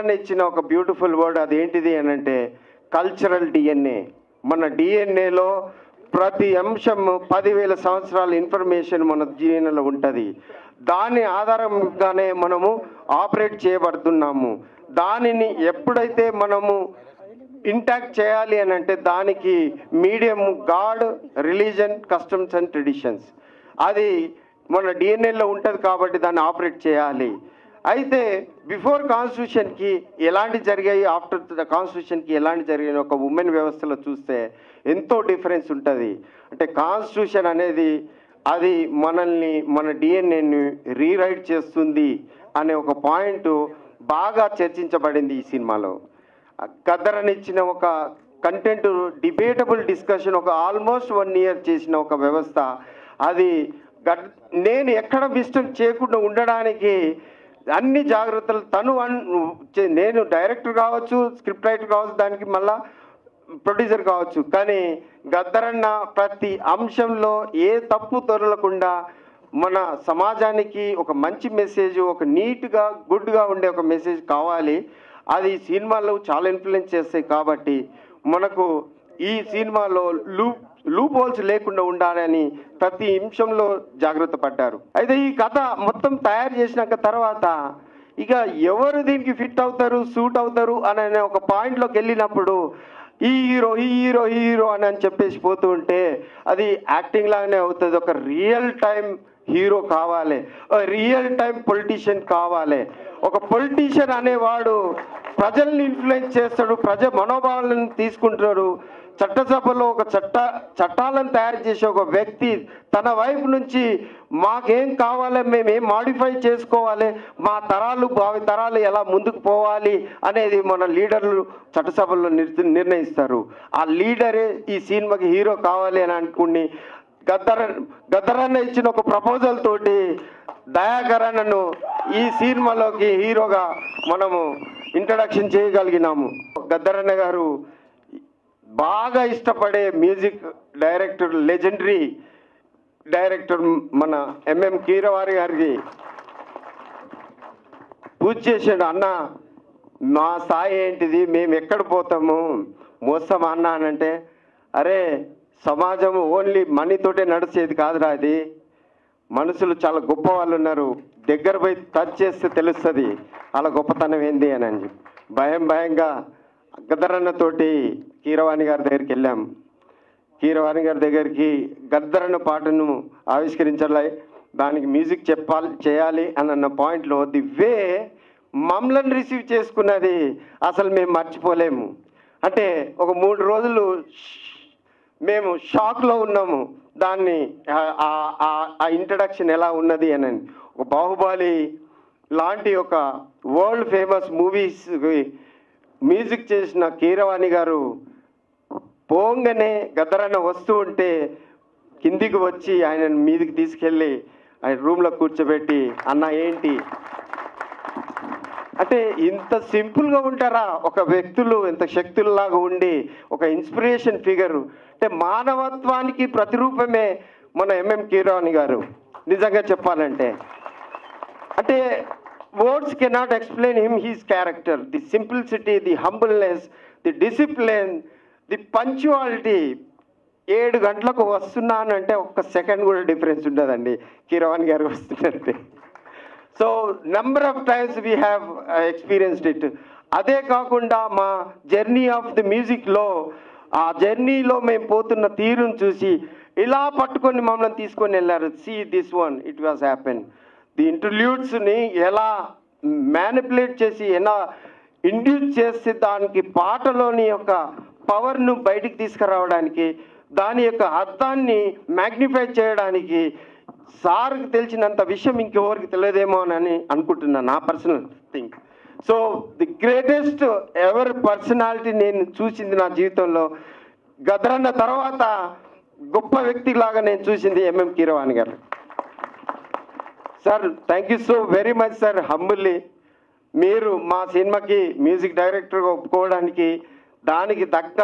గద్దరన్న ఇచ్చిన ఒక బ్యూటిఫుల్ వర్డ్, అదేంటిది అని అంటే కల్చరల్ డిఎన్ఏ. మన డిఎన్ఏలో ప్రతి అంశం 10,000 సంవత్సరాల ఇన్ఫర్మేషన్ మన డిఎన్ఏలో ఉంటుంది. దాని ఆధారంగానే మనము ఆపరేట్ చేయబడుతున్నాము. దానిని ఎప్పుడైతే మనము ఇంటాక్ట్ చేయాలి అని అంటే దానికి medium God, religion, customs and traditions, అది మన డిఎన్ఏలో ఉంటుంది కాబట్టి దాన్ని ఆపరేట్ చేయాలి. అయితే బిఫోర్ కాన్స్టిట్యూషన్కి ఎలాంటి జరిగాయి, ఆఫ్టర్ ద కాన్స్టిట్యూషన్కి ఎలాంటి జరిగాయి ఒక ఉమెన్ వ్యవస్థలో చూస్తే ఎంతో డిఫరెన్స్ ఉంటుంది. అంటే కాన్స్టిట్యూషన్ అనేది అది మనల్ని, మన డిఎన్ఏని రీరైట్ చేస్తుంది అనే ఒక పాయింట్ బాగా చర్చించబడింది ఈ సినిమాలో. గద్దరన్న ఇచ్చిన ఒక కంటెంట్, డిబేటబుల్ డిస్కషన్, ఒక ఆల్మోస్ట్ 1 year చేసిన ఒక వ్యవస్థ. అది నేను ఎక్కడ మిస్టేక్ చేయకుండా ఉండడానికి అన్ని జాగ్రత్తలు నేను డైరెక్టర్ కావచ్చు, స్క్రిప్ట్ రైటర్ కావచ్చు, దానికి మళ్ళా ప్రొడ్యూసర్ కావచ్చు, కానీ గద్దరన్న ప్రతి అంశంలో ఏ తప్పు దొరలకుండా మన సమాజానికి ఒక మంచి మెసేజ్, ఒక నీట్గా గుడ్గా ఉండే ఒక మెసేజ్ కావాలి. అది సినిమాలో చాలా ఇన్ఫ్లుయెన్స్ చేస్తాయి కాబట్టి మనకు ఈ సినిమాలో లూప్ హోల్స్ లేకుండా ఉండాలని ప్రతి నిమిషంలో జాగ్రత్త పడ్డారు. అయితే ఈ కథ మొత్తం తయారు చేసినాక తర్వాత ఇక ఎవరు దీనికి ఫిట్ అవుతారు, సూట్ అవుతారు అనే ఒక పాయింట్లోకి వెళ్ళినప్పుడు ఈ హీరో హీరో హీరో అని చెప్పేసి పోతూ ఉంటే అది యాక్టింగ్ లాగానే అవుతుంది. ఒక రియల్ టైం హీరో కావాలి, రియల్ టైం పొలిటీషియన్ కావాలి. ఒక పొలిటీషియన్ అనేవాడు ప్రజల్ని ఇన్ఫ్లుయెన్స్ చేస్తాడు, ప్రజా మనోభావాలను తీసుకుంటాడు. చట్టసభలో ఒక చట్టాలను తయారు చేసే ఒక వ్యక్తి తన వైపు నుంచి మాకేం కావాలి, మేమేం మాడిఫై చేసుకోవాలి, మా తరాలు భావి తరాలు ఎలా ముందుకు పోవాలి అనేది మన లీడర్లు చట్టసభలో నిర్ణయిస్తారు. ఆ లీడరే ఈ సినిమాకి హీరో కావాలి అని అనుకుని గద్దరన్న ఇచ్చిన ఒక ప్రపోజల్ తోటి దయాకరన్నను ఈ సినిమాలోకి హీరోగా మనము ఇంట్రడక్షన్ చేయగలిగినాము. గద్దరన్న గారు బాగా ఇష్టపడే మ్యూజిక్ డైరెక్టర్, లెజెండరీ డైరెక్టర్ మన ఎంఎం కీరవాణి గారికి పూజ చేసాడు. అన్న మా స్థాయి ఏంటిది, మేము ఎక్కడ పోతాము, మోస్తామా అన్న అని అంటే, అరే సమాజం ఓన్లీ మనీతోటే నడిచేది కాదురా, అది మనుషులు చాలా గొప్ప వాళ్ళు ఉన్నారు, దగ్గర పోయి టచ్ చేస్తే తెలుస్తుంది అలా గొప్పతనం ఏంది అని భయంగా గద్దరన్నతోటి కీరవాణి గారి దగ్గరికి వెళ్ళాం. కీరవాణి గారి దగ్గరికి గద్దరన్న పాటను ఆవిష్కరించాలి, దానికి మ్యూజిక్ చేయాలి అన్న పాయింట్లో ది వే మమ్మల్ని రిసీవ్ చేసుకున్నది అసలు మేము మర్చిపోలేము. అంటే ఒక 3 రోజులు మేము షాక్లో ఉన్నాము. దాన్ని ఆ ఇంట్రడక్షన్ ఎలా ఉన్నది అని. ఒక బాహుబలి లాంటి ఒక వరల్డ్ ఫేమస్ మూవీస్ మ్యూజిక్ చేసిన కీరవాణి గారు పోంగనే గద్దరన్న వస్తూ ఉంటే కిందికి వచ్చి ఆయన మీదికి తీసుకెళ్ళి ఆయన రూమ్లో కూర్చోబెట్టి, అన్న ఏంటి అంటే ఇంత సింపుల్గా ఉంటారా ఒక వ్యక్తులు, ఇంత శక్తుల్లాగా ఉండి ఒక ఇన్స్పిరేషన్ ఫిగరు. అంటే మానవత్వానికి ప్రతిరూపమే మన ఎంఎం కీరవాణి గారు నిజంగా చెప్పాలంటే. అంటే words cannot explain his character, the simplicity, the humbleness, the discipline, the punctuality. 7 గంటలకు వస్తున్నానంటే ఒక్క సెకండ్ కూడా డిఫరెన్స్ ఉండదండి కీరవాణి గారు వస్తున్నట్టే. So number of times we have experienced it. అదే కాకుండా మా జర్నీ ఆఫ్ ది మ్యూజిక్లో, ఆ జర్నీలో మేము పోతున్న తీరును చూసి ఇలా పట్టుకొని మమ్మల్ని తీసుకొని వెళ్ళారు. See this one, it was happen. The ఇంటర్ల్యూడ్స్ని ఎలా మ్యానిపులేట్ చేసి, ఎలా ఇండ్యూస్ చేసి దానికి పాటలోని యొక్క పవర్ను బయటికి తీసుకురావడానికి, దాని యొక్క అర్థాన్ని మ్యాగ్నిఫై చేయడానికి సార్కి తెలిసినంత విషయం ఇంకెవరికి తెలియదేమో అని అనుకుంటున్నాను, నా personal thing. So the greatest ever personality నేను చూసింది నా జీవితంలో, గద్దరన్న తర్వాత గొప్ప వ్యక్తిలాగా నేను చూసింది ఎంఎం కీరవాణి గారు. Sir thank you so very much sir. Humbly మీరు మా సినిమాకి మ్యూజిక్ డైరెక్టర్గా ఒప్పుకోవడానికి, దానికి తగ్గ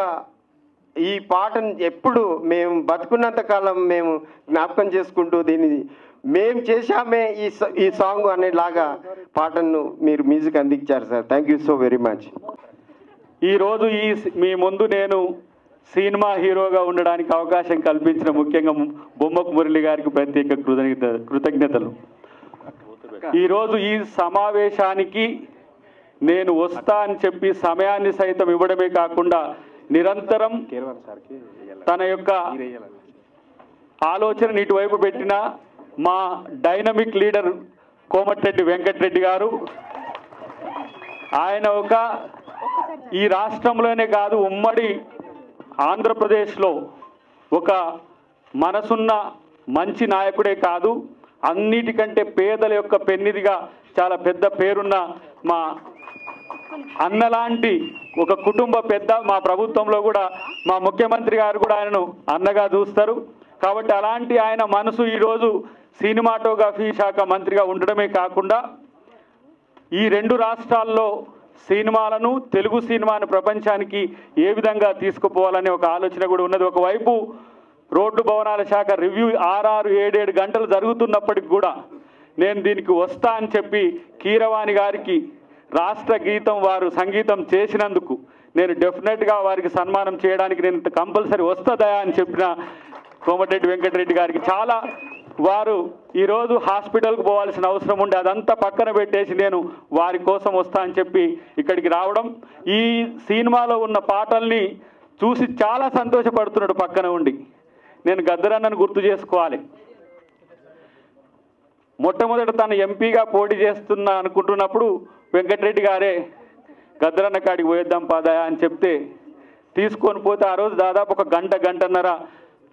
ఈ పాటను ఎప్పుడు మేము బతుకున్నంత కాలం మేము జ్ఞాపకం చేసుకుంటూ దీన్ని మేము చేశామే ఈ సాంగ్ అనేలాగా పాటను మీరు మ్యూజిక్ అందించారు sir. Thank you so very much. ఈరోజు మీ ముందు నేను సినిమా హీరోగా ఉండడానికి అవకాశం కల్పించిన ముఖ్యంగా బొమ్మకు మురళి గారికి ప్రత్యేక కృతజ్ఞతలు. ఈరోజు ఈ సమావేశానికి నేను వస్తా అని చెప్పి సమయాన్ని సైతం ఇవ్వడమే కాకుండా నిరంతరం తన యొక్క ఆలోచన ఇటువైపు పెట్టిన మా డైనమిక్ లీడర్ కోమటిరెడ్డి వెంకటరెడ్డి గారు, ఆయన ఈ రాష్ట్రంలోనే కాదు ఉమ్మడి ఆంధ్రప్రదేశ్లో ఒక మనసున్న మంచి నాయకుడే కాదు, అన్నిటికంటే పేదల యొక్క పెన్నిదిగా చాలా పెద్ద పేరున్న మా అన్నలాంటి ఒక కుటుంబ పెద్ద. మా ప్రభుత్వంలో కూడా మా ముఖ్యమంత్రి గారు కూడా ఆయనను అన్నగా చూస్తారు. కాబట్టి అలాంటి ఆయన మనసు ఈరోజు సినిమాటోగ్రఫీ శాఖ మంత్రిగా ఉండడమే కాకుండా ఈ రెండు రాష్ట్రాల్లో సినిమాలను, తెలుగు సినిమాను ప్రపంచానికి ఏ విధంగా తీసుకుపోవాలనే ఒక ఆలోచన కూడా ఉన్నది. ఒకవైపు రోడ్డు భవనాల శాఖ రివ్యూ 6-7 గంటలు జరుగుతున్నప్పటికి కూడా నేను దీనికి వస్తా అని చెప్పి కీరవాణి గారికి రాష్ట్ర గీతం వారు సంగీతం చేసినందుకు నేను డెఫినెట్గా వారికి సన్మానం చేయడానికి నేను కంపల్సరీ వస్తుందా అని చెప్పిన కోమటిరెడ్డి వెంకటరెడ్డి గారికి చాలా వారు ఈరోజు హాస్పిటల్కి పోవాల్సిన అవసరం ఉండే అదంతా పక్కన పెట్టేసి నేను వారి కోసం వస్తా అని చెప్పి ఇక్కడికి రావడం, ఈ సినిమాలో ఉన్న పాటల్ని చూసి చాలా సంతోషపడుతున్నాడు పక్కన ఉండి. నేను గద్దరన్నను గుర్తు చేసుకోవాలి. మొట్టమొదట తను ఎంపీగా పోటీ చేస్తున్నా అనుకుంటున్నప్పుడు వెంకటరెడ్డి గారే గద్దరన్న కాడికి పోయేద్దాం పాదాయా అని చెప్తే తీసుకొని పోతే ఆ రోజు దాదాపు ఒక గంటన్నర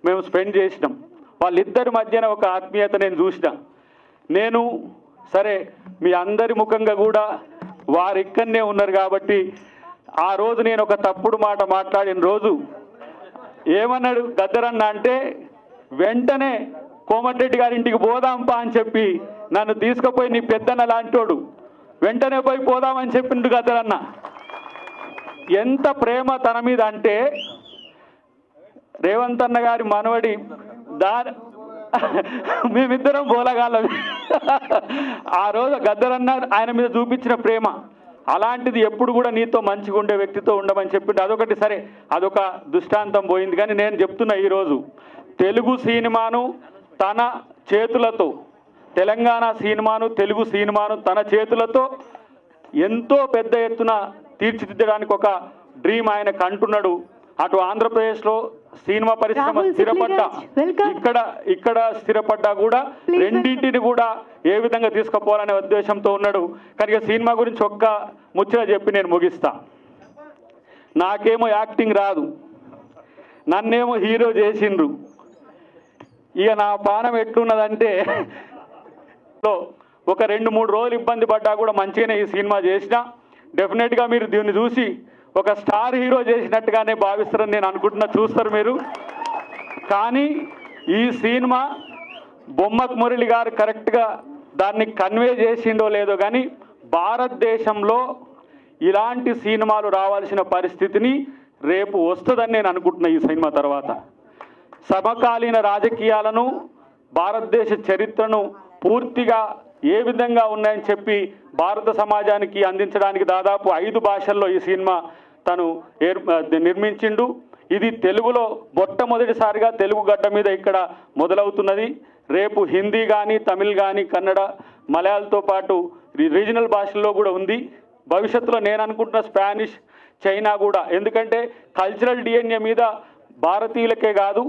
మేము స్పెండ్ చేసినాం. వాళ్ళిద్దరి మధ్యన ఒక ఆత్మీయత నేను చూసిన. నేను సరే మీ అందరి ముఖంగా కూడా వారు ఇక్కడనే ఉన్నారు కాబట్టి ఆ రోజు నేను ఒక తప్పుడు మాట మాట్లాడిన రోజు ఏమన్నాడు గద్దరన్న అంటే, వెంటనే కోమటిరెడ్డి గారి ఇంటికి పోదాంపా అని చెప్పి నన్ను తీసుకుపోయి నీ పెద్దన్న లాంటోడు వెంటనే పోయి పోదామని చెప్పిండు గద్దరన్న. ఎంత ప్రేమ తన మీద అంటే రేవంత్ అన్న గారి మనవడి మేమిద్దరం బోలగాళ్ళం. ఆ రోజు గద్దరన్న ఆయన మీద చూపించిన ప్రేమ అలాంటిది ఎప్పుడు కూడా నీతో మంచిగా ఉండే వ్యక్తితో ఉండమని చెప్పిండు. అదొకటి సరే, అదొక దృష్టాంతం పోయింది. కానీ నేను చెప్తున్నా ఈరోజు తెలుగు సినిమాను తన చేతులతో, తెలంగాణ సినిమాను, తెలుగు సినిమాను తన చేతులతో ఎంతో పెద్ద ఎత్తున తీర్చిదిద్దడానికి ఒక డ్రీమ్ ఆయన కంటున్నాడు. అటు ఆంధ్రప్రదేశ్లో సినిమా పరిశ్రమ స్థిరపడ్డా, ఇక్కడ స్థిరపడ్డా కూడా రెండింటిని కూడా ఏ విధంగా తీసుకుపోవాలనే ఉద్దేశంతో ఉన్నాడు. కనుక సినిమా గురించి ఒక్క ముచ్చట చెప్పి నేను ముగిస్తా. నాకేమో యాక్టింగ్ రాదు, నన్నేమో హీరో చేసిండ్రు. ఇక నా పానం ఎట్లున్నదంటే ఒక 2-3 రోజులు ఇబ్బంది పడ్డా కూడా మంచిగానే ఈ సినిమా చేసిన. డెఫినెట్గా మీరు దీన్ని చూసి ఒక స్టార్ హీరో చేసినట్టుగానే భావిస్తారని నేను అనుకుంటున్నా, చూస్తారు మీరు. కానీ ఈ సినిమా బొమ్మకు మురళి గారు కరెక్ట్గా దాన్ని కన్వే చేసిండో లేదో కానీ భారతదేశంలో ఇలాంటి సినిమాలు రావాల్సిన పరిస్థితిని రేపు వస్తుందని నేను అనుకుంటున్నా. ఈ సినిమా తర్వాత సమకాలీన రాజకీయాలను, భారతదేశ చరిత్రను పూర్తిగా ఏ విధంగా ఉన్నాయని చెప్పి భారత సమాజానికి అందించడానికి దాదాపు 5 భాషల్లో ఈ సినిమా తను నిర్మించిండు. ఇది తెలుగులో మొట్టమొదటిసారిగా తెలుగు గడ్డ మీద ఇక్కడ మొదలవుతున్నది. రేపు హిందీ కానీ, తమిళ్ కానీ, కన్నడ, మలయాళంతో పాటు రీజనల్ భాషల్లో కూడా ఉంది. భవిష్యత్తులో నేను అనుకుంటున్న స్పానిష్, చైనా కూడా. ఎందుకంటే కల్చరల్ డిఎన్ఏ మీద భారతీయులకే కాదు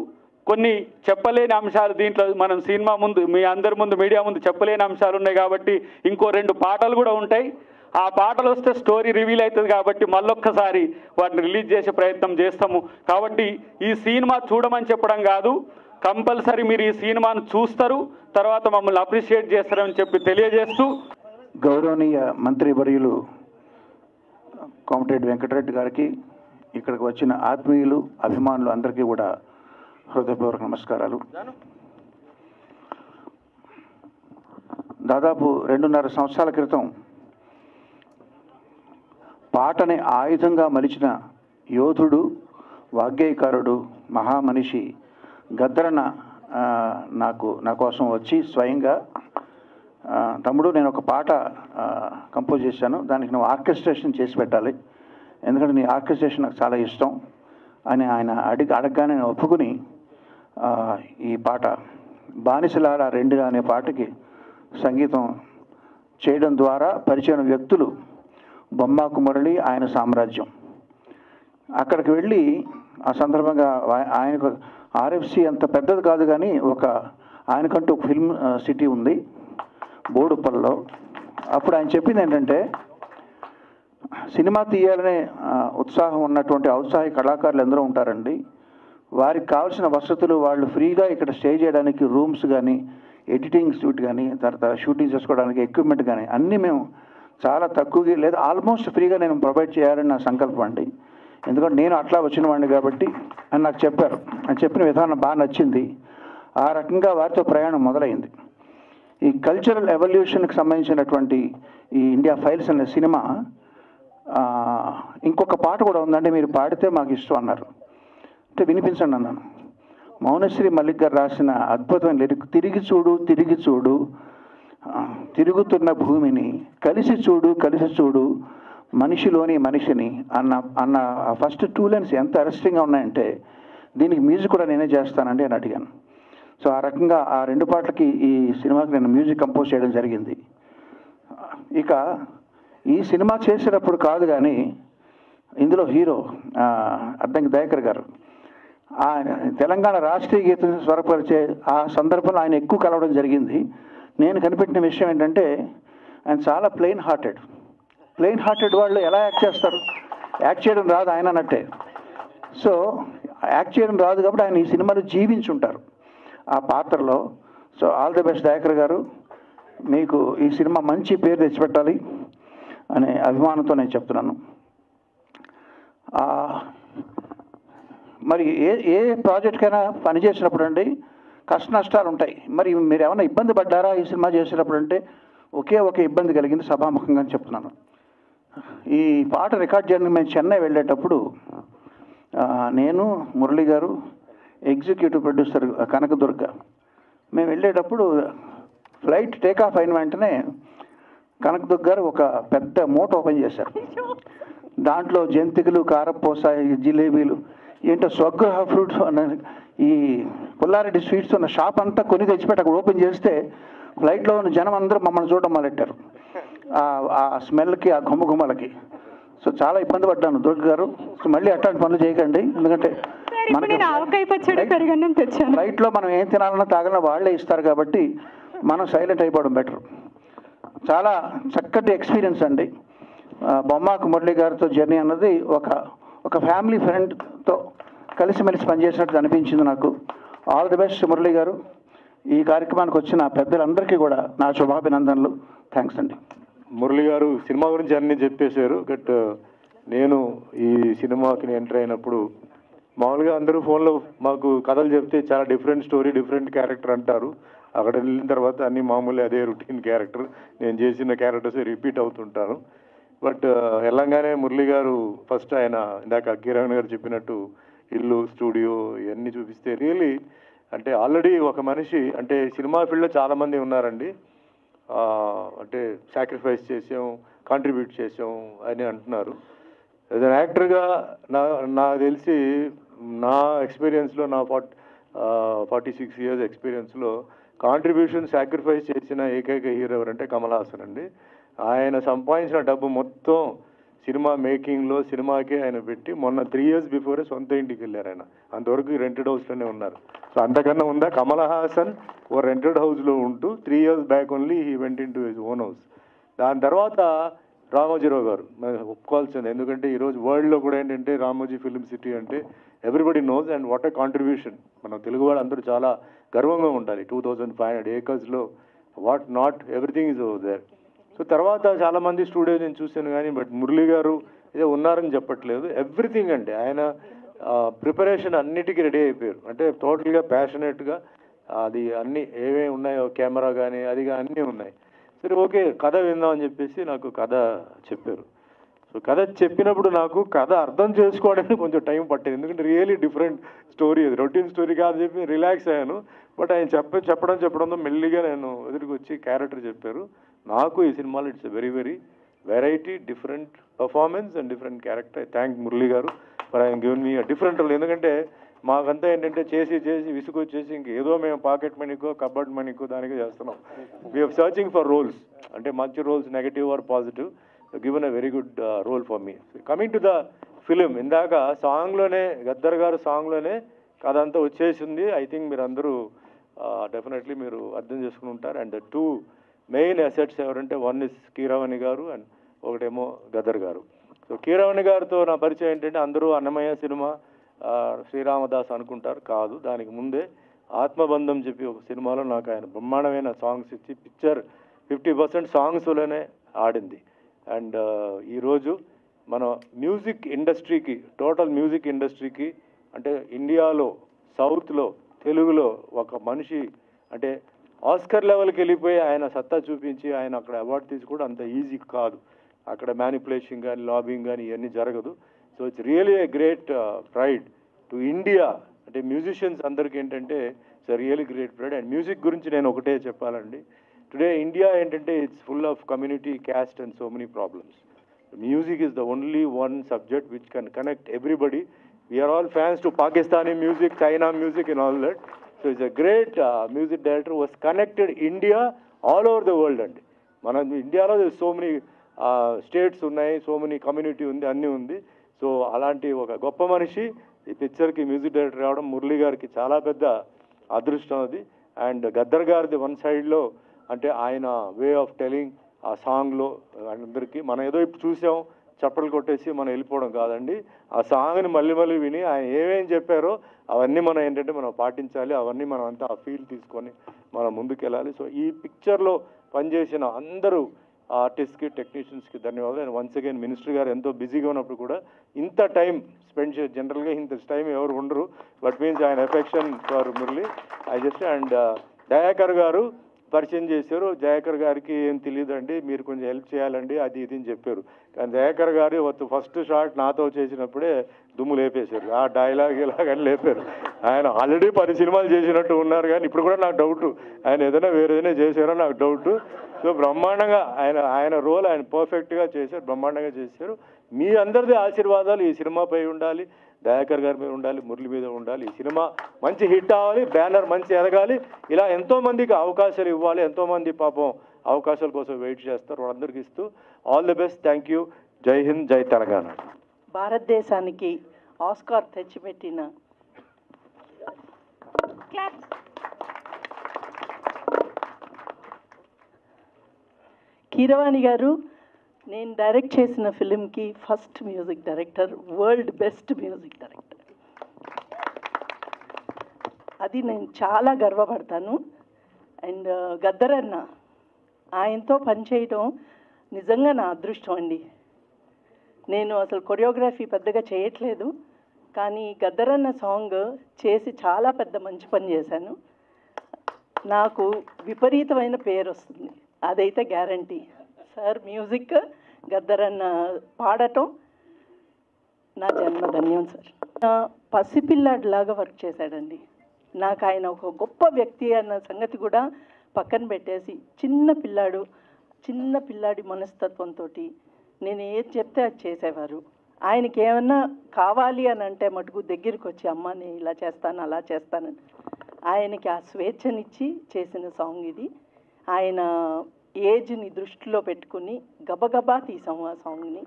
కొన్ని చెప్పలేని అంశాలు దీంట్లో మనం సినిమా ముందు, మీ అందరి ముందు, మీడియా ముందు చెప్పలేని అంశాలు ఉన్నాయి. కాబట్టి ఇంకో 2 పాటలు కూడా ఉంటాయి. ఆ పాటలు వస్తే స్టోరీ రివీల్ అవుతుంది కాబట్టి మళ్ళొక్కసారి వాటిని రిలీజ్ చేసే ప్రయత్నం చేస్తాము. కాబట్టి ఈ సినిమా చూడమని చెప్పడం కాదు, కంపల్సరీ మీరు ఈ సినిమాను చూస్తారు, తర్వాత మమ్మల్ని అప్రిషియేట్ చేస్తారని చెప్పి తెలియజేస్తూ, గౌరవనీయ మంత్రివర్యులు కోమటిరెడ్డి వెంకటరెడ్డి గారికి, ఇక్కడికి వచ్చిన ఆత్మీయులు, అభిమానులు అందరికీ కూడా హృదయపూర్వక నమస్కారాలు. దాదాపు 2.5 సంవత్సరాల క్రితం పాటని ఆయుధంగా మలిచిన యోధుడు, వాగ్గేయకారుడు, మహామనిషి గద్దరన్న నా కోసం వచ్చి స్వయంగా తమ్ముడు నేను ఒక పాట కంపోజ్ చేశాను, దానికి నువ్వు ఆర్కెస్ట్రేషన్ చేసి పెట్టాలి, ఎందుకంటే నీ ఆర్కెస్ట్రేషన్ నాకు చాలా ఇష్టం అని ఆయన అడగగానే నేను ఒప్పుకుని ఈ పాట బానిసలారా రెండు అనే పాటకి సంగీతం చేయడం ద్వారా పరిచయం వ్యక్తులు బొమ్మాకు మురళి, ఆయన సామ్రాజ్యం. అక్కడికి వెళ్ళి ఆ సందర్భంగా ఆయనకు ఆర్ఎఫ్సి అంత పెద్దది కాదు కానీ ఆయనకంటూ ఒక ఫిల్మ్ సిటీ ఉంది బోడుప్పల్లో. అప్పుడు ఆయన చెప్పింది ఏంటంటే, సినిమా తీయాలనే ఉత్సాహం ఉన్నటువంటి ఔత్సాహిక కళాకారులు ఎందరో ఉంటారండి, వారికి కావాల్సిన వసతులు వాళ్ళు ఫ్రీగా ఇక్కడ స్టే చేయడానికి రూమ్స్ కానీ, ఎడిటింగ్ షూట్ కానీ, తర్వాత షూటింగ్ చేసుకోవడానికి ఎక్విప్మెంట్ కానీ అన్నీ మేము చాలా తక్కువగా లేదా ఆల్మోస్ట్ ఫ్రీగా నేను ప్రొవైడ్ చేయాలని నా సంకల్పం అండి. ఎందుకంటే నేను అట్లా వచ్చిన వాడిని కాబట్టి అని నాకు చెప్పారు. అని చెప్పిన విధానం బాగా నచ్చింది. ఆ రకంగా వారితో ప్రయాణం మొదలైంది. ఈ కల్చరల్ ఎవల్యూషన్కి సంబంధించినటువంటి ఈ ఇండియా ఫైల్స్ అనే సినిమా ఇంకొక పాట కూడా ఉందంటే మీరు పాడితే మాకు ఇష్టం అన్నారు. అంటే వినిపించండి అన్నాను. మౌనశ్రీ మల్లిక్ గారు రాసిన అద్భుతమైన లిరిక్, తిరిగి చూడు తిరిగి చూడు తిరుగుతున్న భూమిని, కలిసి చూడు కలిసి చూడు మనిషిలోని మనిషిని అన్న ఫస్ట్ 2 లైన్స్ ఎంత అరెస్టింగ్గా ఉన్నాయంటే దీనికి మ్యూజిక్ కూడా నేనే చేస్తానండి అని అడిగాను. సో ఆ రకంగా ఆ 2 పాటలకి ఈ సినిమాకి నేను మ్యూజిక్ కంపోజ్ చేయడం జరిగింది. ఇక ఈ సినిమా చేసేటప్పుడు కాదు కానీ ఇందులో హీరో అద్దంకి దయాకర్ గారు తెలంగాణ రాష్ట్రీయ గీతం స్వరపరిచే ఆ సందర్భంలో ఆయన ఎక్కువ కలవడం జరిగింది. నేను కనిపెట్టిన విషయం ఏంటంటే ఆయన చాలా ప్లెయిన్ హార్టెడ్ వాళ్ళు ఎలా యాక్ట్ చేస్తారు, యాక్ట్ చేయడం రాదు ఆయన అన్నట్టే. సో యాక్ట్ చేయడం రాదు కాబట్టి ఆయన ఈ సినిమాలో జీవించుంటారు ఆ పాత్రలో. So all the best Dayakar గారు, మీకు ఈ సినిమా మంచి పేరు తెచ్చిపెట్టాలి అనే అభిమానంతో నేను చెప్తున్నాను. మరి ఏ ప్రాజెక్ట్కైనా పనిచేసినప్పుడు అండి కష్ట నష్టాలు ఉంటాయి. మరి మీరు ఏమైనా ఇబ్బంది పడ్డారా ఈ సినిమా చేసేటప్పుడు అంటే ఒక ఇబ్బంది కలిగింది సభాముఖంగా చెప్తున్నాను. ఈ పాట రికార్డ్ చేయడానికి మేము చెన్నై వెళ్ళేటప్పుడు నేను, మురళి గారు, ఎగ్జిక్యూటివ్ ప్రొడ్యూసర్ కనకదుర్గ మేము వెళ్ళేటప్పుడు ఫ్లైట్ టేకాఫ్ అయిన వెంటనే కనకదుర్గ గారు ఒక పెద్ద మూట ఓపెన్ చేశారు. దాంట్లో జంతికలు, కారపూస, జిలేబీలు, ఏంటో స్వగృహ ఫ్రూట్స్ ఈ పుల్లారెడ్డి స్వీట్స్ ఉన్న షాప్ అంతా కొని తెచ్చిపెట్టి అక్కడ ఓపెన్ చేస్తే ఫ్లైట్లో ఉన్న జనం అందరూ మమ్మల్ని చూడడం మొదలెట్టారు ఆ స్మెల్కి, ఆ గుమ్మలకి. సో చాలా ఇబ్బంది పడ్డాను దుర్గ గారు. సో మళ్ళీ అట్లాంటి పనులు చేయకండి, ఎందుకంటే ఫ్లైట్లో మనం ఏం తినాలన్నా తాగాలన్నా వాళ్ళే ఇస్తారు కాబట్టి మనం సైలెంట్ అయిపోవడం బెటర్. చాలా చక్కటి ఎక్స్పీరియన్స్ అండి. బొమ్మాకు మురళి గారితో జర్నీ అన్నది ఒక ఫ్యామిలీ ఫ్రెండ్తో కలిసిమెలిసి పనిచేసినట్టు అనిపించింది నాకు. ఆల్ ది బెస్ట్ మురళి గారు. ఈ కార్యక్రమానికి వచ్చిన పెద్దలందరికీ కూడా నా శుభాభినందనలు. థ్యాంక్స్ అండి. మురళి గారు సినిమా గురించి అన్నీ చెప్పేశారు. బట్ నేను ఈ సినిమాకి ఎంటర్ అయినప్పుడు మామూలుగా అందరూ ఫోన్లో మాకు కథలు చెప్తే చాలా డిఫరెంట్ స్టోరీ, డిఫరెంట్ క్యారెక్టర్ అంటారు. అక్కడ వెళ్ళిన తర్వాత అన్ని మామూలు అదే రొటీన్ క్యారెక్టర్, నేను చేసిన క్యారెక్టర్స్ రిపీట్ అవుతుంటాను. బట్ వెళ్ళంగానే మురళి గారు ఫస్ట్ ఆయన ఇందాక కిరణ్ గారు చెప్పినట్టు ఇల్లు, స్టూడియో ఇవన్నీ చూపిస్తే రియలీ అంటే ఆల్రెడీ ఒక మనిషి అంటే సినిమా ఫీల్డ్లో చాలామంది ఉన్నారండి, అంటే సాక్రిఫైస్ చేసాం, కాంట్రిబ్యూట్ చేసాం అని అంటున్నారు. యాజ్ అన్ యాక్టర్గా నాకు తెలిసి నా ఎక్స్పీరియన్స్లో నా 46 ఇయర్స్ ఎక్స్పీరియన్స్లో కాంట్రిబ్యూషన్ సాక్రిఫైస్ చేసిన ఏకైక హీరో ఎవరంటే కమల్ హాసన్ అండి. ఆయన సంపాదించిన డబ్బు మొత్తం సినిమా మేకింగ్లో సినిమాకే ఆయన పెట్టి మొన్న 3 years బిఫోరే సొంత ఇంటికి వెళ్ళారు ఆయన. అంతవరకు రెంటెడ్ హౌస్లోనే ఉన్నారు. సో అంతకన్నా ఉందా కమల్ హాసన్ ఓ రెంటెడ్ హౌస్లో ఉంటూ 3 years back only he went in to his own house. దాని తర్వాత రామోజీరావు గారు ఒప్పుకోవాల్సింది, ఎందుకంటే ఈరోజు వరల్డ్లో కూడా ఏంటంటే రామోజీ ఫిల్మ్ సిటీ అంటే everybody knows and what a contribution. మన తెలుగు వాళ్ళు అందరూ చాలా గర్వంగా ఉండాలి. 2500 acres what not everything is over there. So తర్వాత చాలామంది స్టూడియో నేను చూశాను కానీ బట్ మురళి గారు ఏదో ఉన్నారని చెప్పట్లేదు. ఎవ్రీథింగ్ అంటే ఆయన ప్రిపరేషన్ అన్నిటికీ రెడీ అయిపోయారు. అంటే టోటల్గా ప్యాషనేట్గా అది అన్నీ ఏమేమి ఉన్నాయో కెమెరా కానీ అది కానీ అన్నీ ఉన్నాయి. సరే ఓకే కథ విందాం అని చెప్పేసి నాకు కథ చెప్పారు. సో కథ చెప్పినప్పుడు నాకు కథ అర్థం చేసుకోవడానికి కొంచెం టైం పట్టింది, ఎందుకంటే రియలీ డిఫరెంట్ స్టోరీ, అది రొటీన్ స్టోరీ కాదు చెప్పి రిలాక్స్ అయ్యాను. బట్ ఆయన చెప్పడంతో మెల్లిగా నేను ఎదురుకు వచ్చి క్యారెక్టర్ చెప్పారు. నాకు ఈ సినిమాలో it's very very variety, different performance and different character. I thank Murali గారు ఫర్ ఆయన గివెన్ మీ డిఫరెంట్ రోల్. ఎందుకంటే మాకంతా ఏంటంటే చేసి విసుగొచ్చేసి ఇంకేదో మేము పాకెట్ మనీకో కబర్డ్ మనీకో దానికో చేస్తున్నాం. వీఆర్ సర్చింగ్ ఫర్ రోల్స్, అంటే మంచి roles, negative or positive. Given a very good role for me. Coming to the film, ఇందాక సాంగ్లోనే గద్దర్ గారు సాంగ్లోనే కథ అంతా వచ్చేసింది. ఐ థింక్ మీరు అందరూ డెఫినెట్లీ మీరు అర్థం చేసుకుని ఉంటారు. And the two main assets ఎవరంటే వన్ ఇస్ కీరవాణి గారు అండ్ ఒకటేమో గద్దర్ గారు. సో కీరవాణి గారితో నా పరిచయం ఏంటంటే అందరూ అన్నమయ్య సినిమా శ్రీరామదాస్ అనుకుంటారు, కాదు, దానికి ముందే ఆత్మబంధం చెప్పి ఒక సినిమాలో నాకు ఆయన బ్రహ్మాండమైన సాంగ్స్ ఇచ్చి పిక్చర్ 50% సాంగ్స్లోనే ఆడింది. అండ్ ఈరోజు మన మ్యూజిక్ ఇండస్ట్రీకి, టోటల్ మ్యూజిక్ ఇండస్ట్రీకి, అంటే ఇండియాలో సౌత్లో తెలుగులో ఒక మనిషి అంటే ఆస్కర్ లెవెల్కి వెళ్ళిపోయి ఆయన సత్తా చూపించి ఆయన అక్కడ అవార్డు తీసుకోవడం అంత ఈజీ కాదు. అక్కడ మ్యానిపులేషన్ కానీ లాబింగ్ కానీ ఇవన్నీ జరగదు. So it's really a great pride to India. అంటే మ్యూజిషియన్స్ అందరికీ ఏంటంటే it's really great pride. And music గురించి నేను ఒకటే చెప్పాలండి, టుడే ఇండియా ఏంటంటే it's full of community, caste and so many problems. Music is the only one subject which can connect everybody. We are all fans to Pakistani music, China music and all that. So it's a great music director was connected India all over the world అండి. మన ఇండియాలో so many states ఉన్నాయి, so many community ఉంది, అన్నీ ఉంది. So అలాంటి ఒక గొప్ప మనిషి ఈ పిక్చర్కి మ్యూజిక్ డైరెక్టర్ రావడం మురళి గారికి చాలా పెద్ద అదృష్టం అది. అండ్ గద్దర్ గారిది వన్ సైడ్లో అంటే ఆయన వే ఆఫ్ టెలింగ్ ఆ సాంగ్లో అందరికీ మనం ఏదో ఇప్పుడు చూసాం చప్పట్లు కొట్టేసి మనం వెళ్ళిపోవడం కాదండి, ఆ సాంగ్ని మళ్ళీ మళ్ళీ విని ఆయన ఏమేం చెప్పారో అవన్నీ మనం ఏంటంటే మనం పాటించాలి, అవన్నీ మనం అంతా ఆ ఫీల్ తీసుకొని మనం ముందుకెళ్ళాలి. సో ఈ పిక్చర్లో పనిచేసిన అందరూ ఆర్టిస్ట్కి, టెక్నీషియన్స్కి ధన్యవాదాలు. అండ్ వన్స్ అగైన్ మినిస్టర్ గారు ఎంతో బిజీగా ఉన్నప్పుడు కూడా ఇంత టైం స్పెండ్ చేసి, జనరల్గా ఇంత టైం ఎవరు ఉండరు, బట్ మీన్స్ ఆయన affection for Murali I just. And Dayakar గారు పరిచయం చేశారు. దయాకర్ గారికి ఏం తెలియదండి, మీరు కొంచెం హెల్ప్ చేయాలండి అది ఇది అని చెప్పారు. కానీ దయాకర్ గారు ఫస్ట్ షాట్ నాతో చేసినప్పుడే దుమ్ము లేపేశారు, ఆ డైలాగ్ ఇలాగని లేపారు. ఆయన ఆల్రెడీ 10 సినిమాలు చేసినట్టు ఉన్నారు, కానీ ఇప్పుడు కూడా నాకు డౌట్ ఆయన ఏదైనా వేరేదైనా చేశారో నాకు డౌట్. సో బ్రహ్మాండంగా ఆయన రోల్ ఆయన పర్ఫెక్ట్గా చేశారు, బ్రహ్మాండంగా చేశారు. మీ అందరిది ఆశీర్వాదాలు ఈ సినిమాపై ఉండాలి, దయాకర్ గారి మీద ఉండాలి, మురళి మీద ఉండాలి. ఈ సినిమా మంచి హిట్ అవ్వాలి, బ్యానర్ మంచి ఎదగాలి, ఇలా ఎంతోమందికి అవకాశాలు ఇవ్వాలి. ఎంతోమంది పాపం అవకాశాల కోసం వెయిట్ చేస్తారు, వాళ్ళందరికీ ఇస్తూ all the best. Thank you. జై హింద్, జై తెలంగాణ. భారతదేశానికి ఆస్కార్ తెచ్చిపెట్టిన కీరవాణి గారు, నేను డైరెక్ట్ చేసిన ఫిలింకి first music director, world best music director. అది నేను చాలా గర్వపడతాను. అండ్ గద్దర్ అన్న, ఆయనతో పనిచేయడం నిజంగా నా అదృష్టం అండి. నేను అసలు కొరియోగ్రఫీ పెద్దగా చేయట్లేదు, కానీ గద్దర్ అన్న సాంగ్ చేసి చాలా పెద్ద మంచి పని చేశాను. నాకు విపరీతమైన పేరు వస్తుంది, అదైతే గ్యారంటీ. సార్ మ్యూజిక్, గద్దర్ అన్న పాడటం నా జన్మధన్యం సార్. పసిపిల్లాడిలాగా వర్క్ చేశాడండి. నాకు ఆయన ఒక గొప్ప వ్యక్తి అన్న సంగతి కూడా పక్కన పెట్టేసి, చిన్న పిల్లాడి మనస్తత్వంతో నేను ఏది చెప్తే అది చేసేవారు. ఆయనకి ఏమన్నా కావాలి అని అంటే మటుకు దగ్గరికి వచ్చి, అమ్మ నేను ఇలా చేస్తాను అలా చేస్తానని ఆయనకి ఆ స్వేచ్ఛనిచ్చి చేసిన సాంగ్ ఇది. ఆయన ఏజ్ని దృష్టిలో పెట్టుకుని గబగబా తీసాము ఆ సాంగ్ని.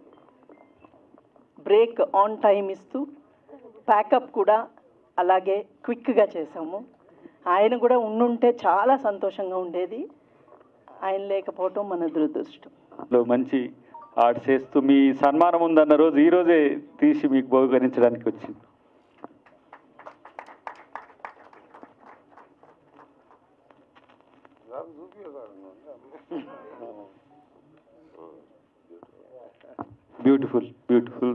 బ్రేక్ ఆన్ టైం ఇస్తూ ప్యాకప్ కూడా అలాగే క్విక్గా చేసాము. ఆయన కూడా ఉండుంటే చాలా సంతోషంగా ఉండేది, ఆయన లేకపోవటం మన దురదృష్టం. మంచి ఆర్ట్ చేస్తూ మీ సన్మానం ఉందన్న రోజు ఈ రోజే తీసి మీకు బహుకరించడానికి వచ్చింది. Beautiful beautiful.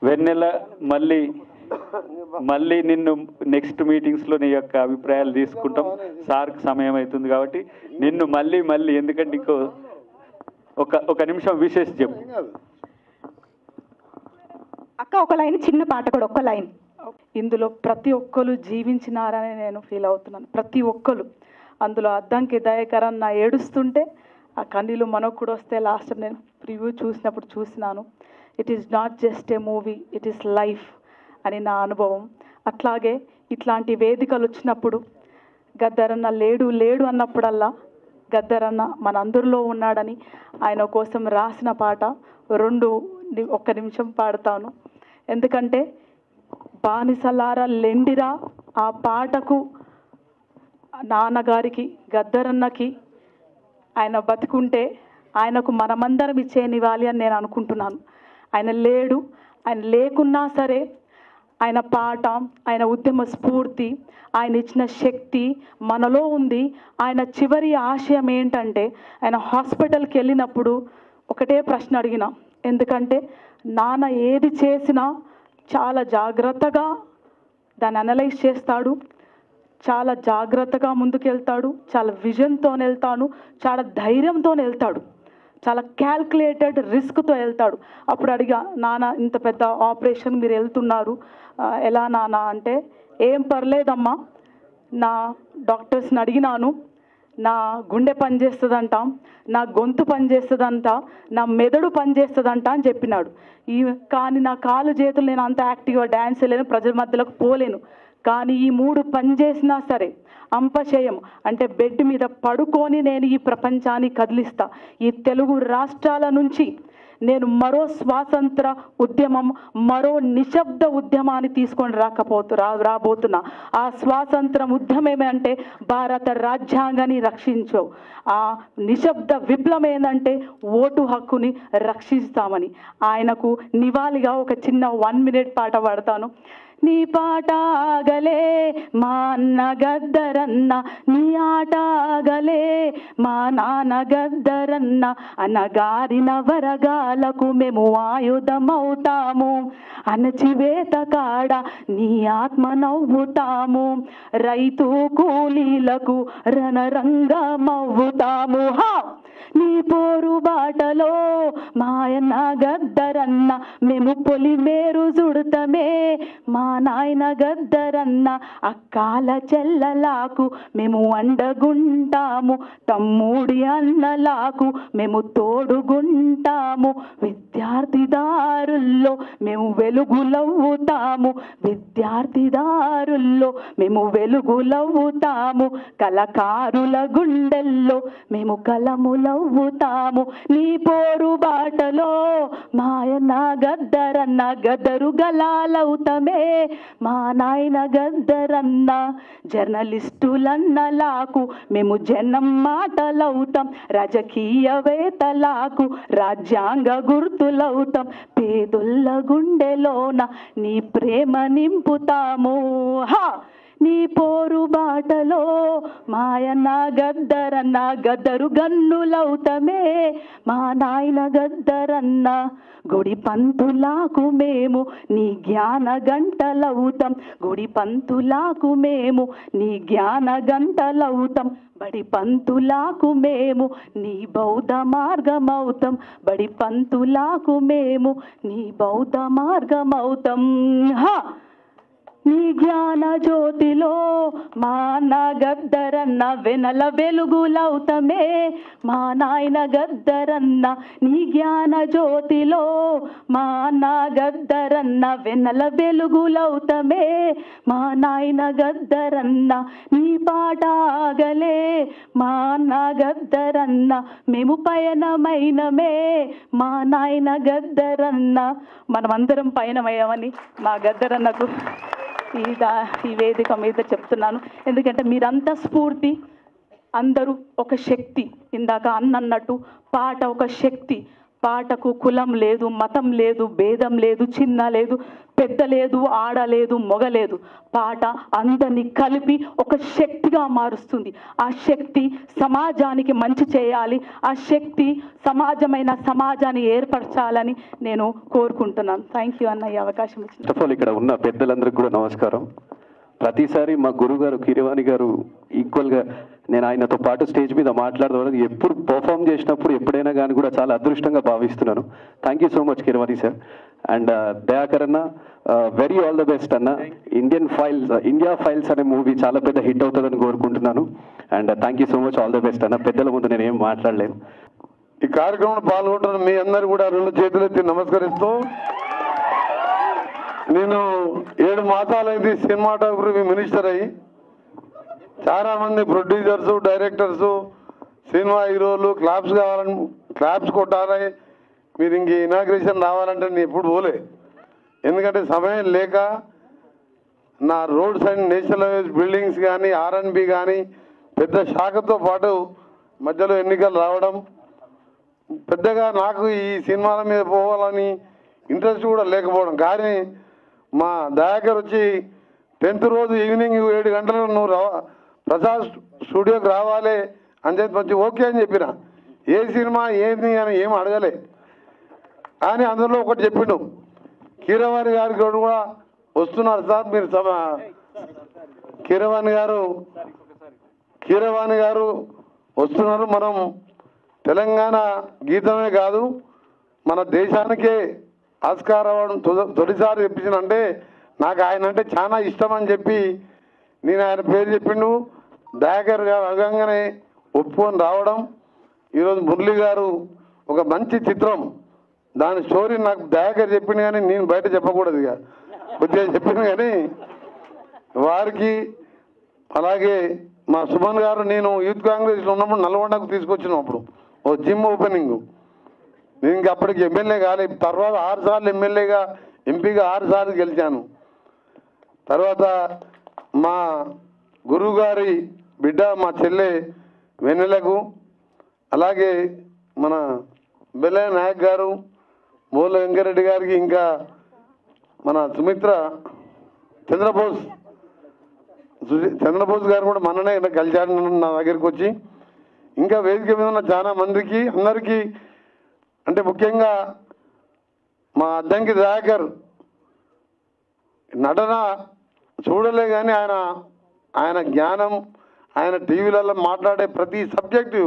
వెన్నెల, మళ్ళీ నిన్ను నెక్స్ట్ మీటింగ్స్లో నీ యొక్క అభిప్రాయాలు తీసుకుంటాం. సార్కి సమయం అవుతుంది కాబట్టి నిన్ను మళ్ళీ ఎందుకంటే ఇంకో ఒక నిమిషం విశేష చెప్పు. అక్క ఒక లైన్, చిన్న పాట కూడా ఒక్క లైన్. ఇందులో ప్రతి ఒక్కరు జీవించినారని నేను ఫీల్ అవుతున్నాను. ప్రతి ఒక్కరు అందులో అద్దంకి దయాకరన్ నా ఏడుస్తుంటే ఆ కన్నీళ్ళు మనకు కూడా వస్తే లాస్ట్ నేను ప్రివ్యూ చూసినప్పుడు చూసినాను. It is not just a movie, it is life అని నా అనుభవం. అట్లాగే ఇట్లాంటి వేదికలు వచ్చినప్పుడు గద్దరన్న లేడు అన్నప్పుడల్లా గద్దరన్న మనందరిలో ఉన్నాడని ఆయన కోసం రాసిన పాట ఒక్క నిమిషం పాడతాను. ఎందుకంటే బానిసలారా లెండిరా ఆ పాటకు నాన్నగారికి గద్దరన్నకి ఆయన బతుకుంటే ఆయనకు మనమందరం ఇచ్చేనివ్వాలి అని నేను అనుకుంటున్నాను. ఆయన లేడు, ఆయన లేకున్నా సరే ఆయన పాట, ఆయన ఉద్యమ స్ఫూర్తి, ఆయన ఇచ్చిన శక్తి మనలో ఉంది. ఆయన చివరి ఆశయం ఏంటంటే ఆయన హాస్పిటల్కి వెళ్ళినప్పుడు ఒకటే ప్రశ్న అడిగిన, ఎందుకంటే నాన్న ఏది చేసినా చాలా జాగ్రత్తగా దాన్ని అనలైజ్ చేస్తాడు, చాలా జాగ్రత్తగా ముందుకెళ్తాడు, చాలా విజన్తో వెళ్తాడు, చాలా ధైర్యంతో వెళ్తాడు, చాలా క్యాల్కులేటెడ్ రిస్క్తో వెళ్తాడు. అప్పుడు అడిగా, నాన్న ఇంత పెద్ద ఆపరేషన్ మీరు వెళ్తున్నారు ఎలా నాన్న అంటే, ఏం పర్లేదమ్మా, నా డాక్టర్స్ని అడిగినాను, నా గుండె పనిచేస్తుందంట, నా గొంతు పనిచేస్తుందంట, నా మెదడు పనిచేస్తుందంట అని చెప్పినాడు. కానీ నా కాలు చేతులు నేను అంత యాక్టివ్గా డ్యాన్స్ చేయలేను, ప్రజల మధ్యలోకి పోలేను. కానీ ఈ 3 పనిచేసినా సరే అంపశయం అంటే బెడ్ మీద పడుకొని నేను ఈ ప్రపంచాన్ని కదిలిస్తా. ఈ తెలుగు రాష్ట్రాల నుంచి నేను మరో స్వాతంత్ర ఉద్యమం, మరో నిశ్శబ్ద ఉద్యమాన్ని తీసుకొని రాబోతున్నా. ఆ స్వాతంత్రం ఉద్యమం అంటే భారత రాజ్యాంగాన్ని రక్షించు, ఆ నిశ్శబ్ద విప్లవం ఏంటంటే ఓటు హక్కుని రక్షిస్తామని. ఆయనకు నివాళిగా ఒక చిన్న 1 minute పాట పాడతాను. నీ పాట ఆగలే మా అన్న గద్దరన్న, నీ ఆట ఆగలే మా నాన్న గద్దరన్న, అనగారిన వరగాలకు మేము ఆయుధమవుతాము, అణచివేత కాడ నీ ఆత్మ నవ్వుతాము, రైతు కూలీలకు రణరంగమవుతాము. నీ పోరు బాటలో మాయన్న గద్దరన్న, మేము పొలిమేరు సుడతమే మా నాయన గద్దరన్న, అక్కాల చెల్లలాకు మేము అండగుంటాము, తమ్ముడి అన్నలాకు మేము తోడుగుంటాము, విద్యార్థిదారుల్లో మేము వెలుగులవుతాము, విద్యార్థిదారుల్లో మేము వెలుగులవుతాము, కళకారుల గుండెల్లో మేము కలములవుతాము. నీ పోరు బాటలో మాయన్న గద్దరన్న, గద్దరు గలాలవుతమే మా నాయన గద్దరన్న, జర్నలిస్టులన్నలాకు మేము జనం మాటలవుతాం, రాజకీయవేత్తలకు రాజ్యాంగ గుర్తులవుతాం, పేదొల్ల గుండెలోన నీ ప్రేమ నింపుతాము. నీ పోరు బాటలో మాయన్న గద్దరన్న, గద్దరు గన్నులవుతమే మా నాయన గద్దరన్న, గుడి పంతులకు మేము నీ జ్ఞాన గంటలవుతాం, గుడి పంతులకు మేము నీ జ్ఞాన గంటలవుతాం, బడి పంతులకు మేము నీ బౌద్ధ మార్గమవుతాం, బడి పంతులకు మేము నీ బౌద్ధ మార్గమవుతాం. నీ జ్ఞాన జ్యోతిలో మా అన్న గద్దరన్న, వెనల వెలుగులవుతమే మా నాయన గద్దరన్న, నీ జ్ఞాన జ్యోతిలో మా అన్న గద్దరన్న, వెనల వెలుగులవుతమే మా నాయన గద్దరన్న, నీ పాట ఆగలే మా అన్న గద్దరన్న, మేము పయనమైనమే మా నాయన గద్దరన్న. మనమందరం పయనమయ్యామని మా గద్దరన్నకు ఈ వేదిక మీద చెప్తున్నాను. ఎందుకంటే మీరంతా స్ఫూర్తి, అందరూ ఒక శక్తి. ఇందాక అన్నట్టు పాట ఒక శక్తి. పాటకు కులం లేదు, మతం లేదు, భేదం లేదు, చిన్న లేదు, పెద్ద లేదు, ఆడ లేదు, మొగ లేదు. పాట అందరినీ కలిపి ఒక శక్తిగా మారుస్తుంది. ఆ శక్తి సమాజానికి మంచి చేయాలి, ఆ శక్తి సమాజాన్ని ఏర్పరచాలని నేను కోరుకుంటున్నాను. థ్యాంక్ యూ అన్న ఈ అవకాశం ఇచ్చిన. ఫస్ట్ ఆఫ్ ఆల్ ఇక్కడ ఉన్న పెద్దలందరికీ కూడా నమస్కారం. ప్రతిసారి మా గురుగారు కీరవాణి గారు ఈక్వల్గా నేను ఆయనతో పాటు స్టేజ్ మీద మాట్లాడడం ఎప్పుడు పర్ఫామ్ చేసినప్పుడు ఎప్పుడైనా కానీ కూడా చాలా అదృష్టంగా భావిస్తున్నాను. Thank you so much Keeravani sir. And Dayakar అన్న వెరీ ఆల్ ద బెస్ట్ అన్న. ఇండియా ఫైల్స్ అనే మూవీ చాలా పెద్ద హిట్ అవుతుందని కోరుకుంటున్నాను. And thank you so much, all the best అన్న. పెద్దల ముందు నేను ఏం మాట్లాడలేను. ఈ కార్యక్రమంలో పాల్గొంటున్న మీ అందరు కూడా 2 చేతులెత్తి నమస్కరిస్తూ, నేను 7 మాసాలైంది సినిమాటోగ్రఫీ మినిస్టర్ అయ్యి. చాలామంది ప్రొడ్యూసర్సు, డైరెక్టర్సు, సినిమా హీరోలు క్లాప్స్ కొట్టాలి, మీరు ఇంక ఇనాగ్రేషన్ రావాలంటే నేను ఎప్పుడు పోలే. ఎందుకంటే సమయం లేక నా roads and national highways buildings కానీ R&B కానీ పెద్ద శాఖతో పాటు మధ్యలో ఎన్నికలు రావడం, పెద్దగా నాకు ఈ సినిమాల మీద పోవాలని ఇంట్రెస్ట్ కూడా లేకపోవడం. కానీ మా దయాకర్ వచ్చి 10th రోజు ఈవినింగ్ 7 గంటలకు నువ్వు ప్రసాద్ స్టూడియోకి రావాలి అని చెప్పి వచ్చి ఓకే అని చెప్పిన. ఏ సినిమా ఏంది అని ఏం అడగలే. కానీ అందులో ఒకటి చెప్పిండు, కీరవాణి గారికి కూడా వస్తున్నారు సార్ మీరు కీరవాణి గారు వస్తున్నారు. మనం తెలంగాణ గీతమే కాదు మన దేశానికే ఆస్కార్ అవార్డు తొలిసారి చెప్పించినంటే నాకు ఆయన అంటే చాలా ఇష్టం అని చెప్పి నేను ఆయన పేరు చెప్పిండు. దయాకర్ గారు అడగంగానే ఒప్పుకొని రావడం. ఈరోజు మురళి గారు ఒక మంచి చిత్రం, దాని స్టోరీ నాకు దయాకర్ చెప్పింది కానీ నేను బయట చెప్పకూడదు, ఇక కొద్దిగా చెప్పింది. కానీ వారికి అలాగే మా సుమన్ గారు, నేను యూత్ కాంగ్రెస్లో ఉన్నప్పుడు నల్గొండకు తీసుకొచ్చినాం. అప్పుడు ఓ జిమ్ ఓపెనింగ్. నేను ఇంక అప్పటికి ఎమ్మెల్యే కాలేదు. తర్వాత 6 సార్లు ఎమ్మెల్యేగా, ఎంపీగా 6 సార్లు గెలిచాను. తర్వాత మా గురువు గారి బిడ్డ మా చెల్లె వెన్నెలకు, అలాగే మన బెల్లయ్య నాయక్ గారు, మూల వెంకరెడ్డి గారికి, ఇంకా మన సుమిత్ర చంద్రబోస్ గారు కూడా మననే కలిశాడు నా దగ్గరికి వచ్చి. ఇంకా వేదిక మీద ఉన్న చాలా మందికి అందరికీ, అంటే ముఖ్యంగా మా అద్దంకి దయాకర్ నటన చూడలే కానీ ఆయన జ్ఞానం, ఆయన టీవీలలో మాట్లాడే ప్రతి సబ్జెక్టు,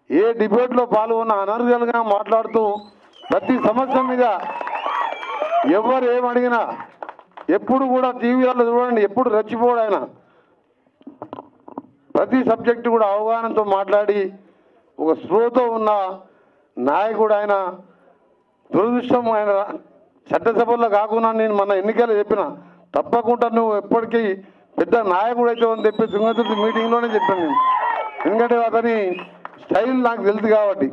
ఏ డిబేట్లో పాల్గొన్న అనర్గల్గా మాట్లాడుతూ ప్రతి సమస్య మీద ఎవరు ఏమడిగినా ఎప్పుడు కూడా టీవీలలో చూడండి, ఎప్పుడు రెచ్చిపోడు ఆయన. ప్రతి సబ్జెక్టు కూడా అవగాహనతో మాట్లాడి ఒక స్పృహతో ఉన్న నాయకుడు ఆయన. దురదృష్టం ఆయన చట్టసభల్లో కాకుండా నేను మన ఎన్నికలు చెప్పిన, తప్పకుండా నువ్వు ఎప్పటికీ పెద్ద నాయకుడు అయితే అని చెప్పి తుంగతుర్తి మీటింగ్లోనే చెప్పాను నేను. ఎందుకంటే అతని స్టైల్ నాకు తెలుసు కాబట్టి,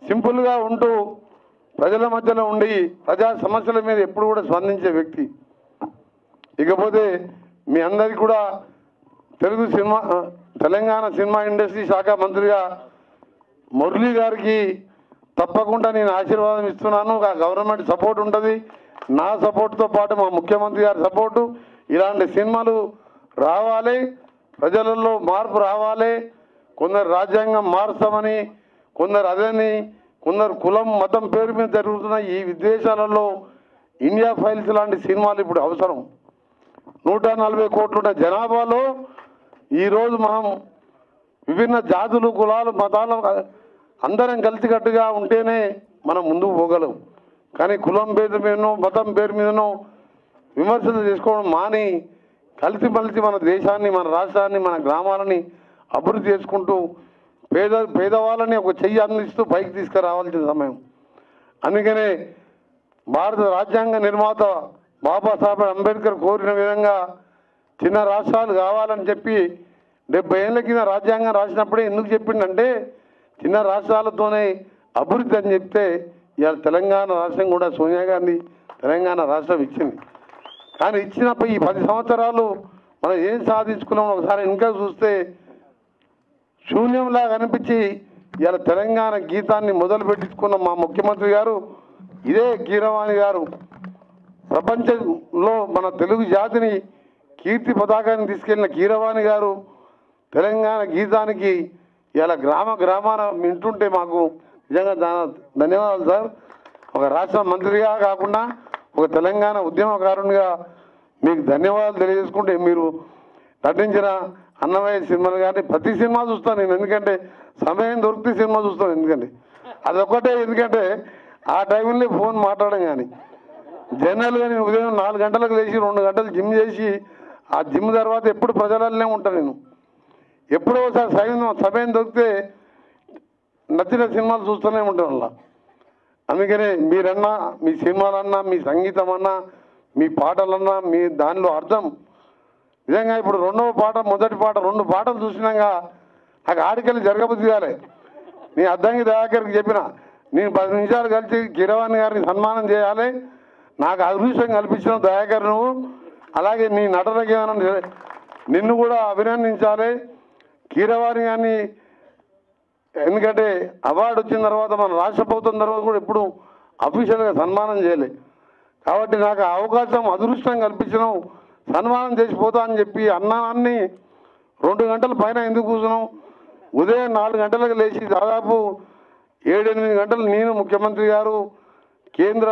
సింపుల్గా ఉంటూ ప్రజల మధ్యలో ఉండి ప్రజా సమస్యల మీద ఎప్పుడు కూడా స్పందించే వ్యక్తి. ఇకపోతే మీ అందరికీ కూడా తెలంగాణ సినిమా ఇండస్ట్రీ శాఖ మంత్రిగా మురళి గారికి తప్పకుండా నేను ఆశీర్వాదం ఇస్తున్నాను. గవర్నమెంట్ సపోర్ట్ ఉంటుంది, నా సపోర్ట్తో పాటు మా ముఖ్యమంత్రి గారి సపోర్టు. ఇలాంటి సినిమాలు రావాలి, ప్రజలలో మార్పు రావాలి. కొందరు రాజ్యాంగం మారుస్తామని, కొందరు అదని, కొందరు కులం మతం పేరు మీద జరుగుతున్న ఈ విదేశాలలో ఇండియా ఫైల్స్ లాంటి సినిమాలు ఇప్పుడు అవసరం. 140 కోట్ల జనాభాలో ఈరోజు మనం విభిన్న జాతులు, కులాలు, మతాలు అందరం కలిసికట్టుగా ఉంటేనే మనం ముందుకు పోగలం. కానీ కులం పేరు మీదనో మతం పేరు మీదనో విమర్శలు చేసుకోవడం మాని కలిసిమలిసి మన దేశాన్ని, మన రాష్ట్రాన్ని, మన గ్రామాలని అభివృద్ధి చేసుకుంటూ పేదవాళ్ళని ఒక చెయ్యి అందిస్తూ పైకి తీసుకురావాల్సిన సమయం. అందుకనే భారత రాజ్యాంగ నిర్మాత బాబాసాహెబ్ అంబేద్కర్ కోరిన విధంగా చిన్న రాష్ట్రాలు కావాలని చెప్పి 70 ఏళ్ళ కింద రాజ్యాంగం రాసినప్పుడే ఎందుకు చెప్పిండంటే చిన్న రాష్ట్రాలతోనే అభివృద్ధి అని చెప్తే ఇవాళ తెలంగాణ రాష్ట్రం కూడా సోనియా గాంధీ తెలంగాణ రాష్ట్రం ఇచ్చింది. కానీ ఇచ్చినప్పుడు ఈ 10 సంవత్సరాలు మనం ఏం సాధించుకున్నాం ఒకసారి ఇంకా చూస్తే శూన్యంలాగా అనిపించి ఇవాళ తెలంగాణ గీతాన్ని మొదలు పెట్టించుకున్న మా ముఖ్యమంత్రి గారు ఇదే కీరవాణి గారు ప్రపంచంలో మన తెలుగు జాతిని కీర్తి పతాకాన్ని తీసుకెళ్లిన కీరవాణి గారు తెలంగాణ గీతానికి ఇలా గ్రామాన వింటుంటే మాకు నిజంగా ధన్యవాదాలు సార్. ఒక రాష్ట్ర మంత్రిగా కాకుండా ఒక తెలంగాణ ఉద్యమకారునిగా మీకు ధన్యవాదాలు తెలియజేసుకుంటే, మీరు నటించిన అన్నమయ్య సినిమాలు కానీ ప్రతి సినిమా చూస్తాను నేను. ఎందుకంటే సమయం దొరికితే సినిమా చూస్తాను. ఎందుకంటే అదొక్కటే, ఎందుకంటే ఆ టైంలో ఫోన్ మాట్లాడడం కానీ జనరల్గా నేను ఉదయం 4 గంటలకు లేచి 2 గంటలు జిమ్ చేసి ఆ జిమ్ తర్వాత ఎప్పుడు ప్రజలనే ఉంటాను నేను. ఎప్పుడో ఒకసారి సమయం దొరికితే నచ్చిన సినిమాలు చూస్తూనే ఉంటాను అలా. అందుకనే మీరన్నా, మీ సినిమాలన్నా, మీ సంగీతం అన్నా, మీ పాటలన్నా, మీ దానిలో అర్థం నిజంగా ఇప్పుడు రెండవ పాట, మొదటి పాట 2 పాటలు చూసినాక నాకు ఆడికెళ్ళి జరగబుద్ధి కాలే. నీ అద్దంకి దయాకర్కి చెప్పిన, నేను 10 నిమిషాలు కలిసి కీరవాణి గారిని సన్మానం చేయాలి, నాకు అదృష్టం కల్పించిన దయాకర్ నువ్వు, అలాగే నీ నటనకి ఏమైనా నిన్ను కూడా అభినందించాలి. కీరవాణి గారిని ఎందుకంటే అవార్డు వచ్చిన తర్వాత మన రాష్ట్ర ప్రభుత్వం తర్వాత కూడా ఎప్పుడు అఫీషియల్గా సన్మానం చేయలే. కాబట్టి నాకు ఆ అవకాశం, అదృష్టం కల్పించడం, సన్మానం చేసిపోతా అని చెప్పి అన్నాన్ని 2 గంటల పైన ఎందుకు కూర్చున్నాం. ఉదయం 4 గంటలకు లేచి దాదాపు 7-8 గంటలు నేను, ముఖ్యమంత్రి గారు, కేంద్ర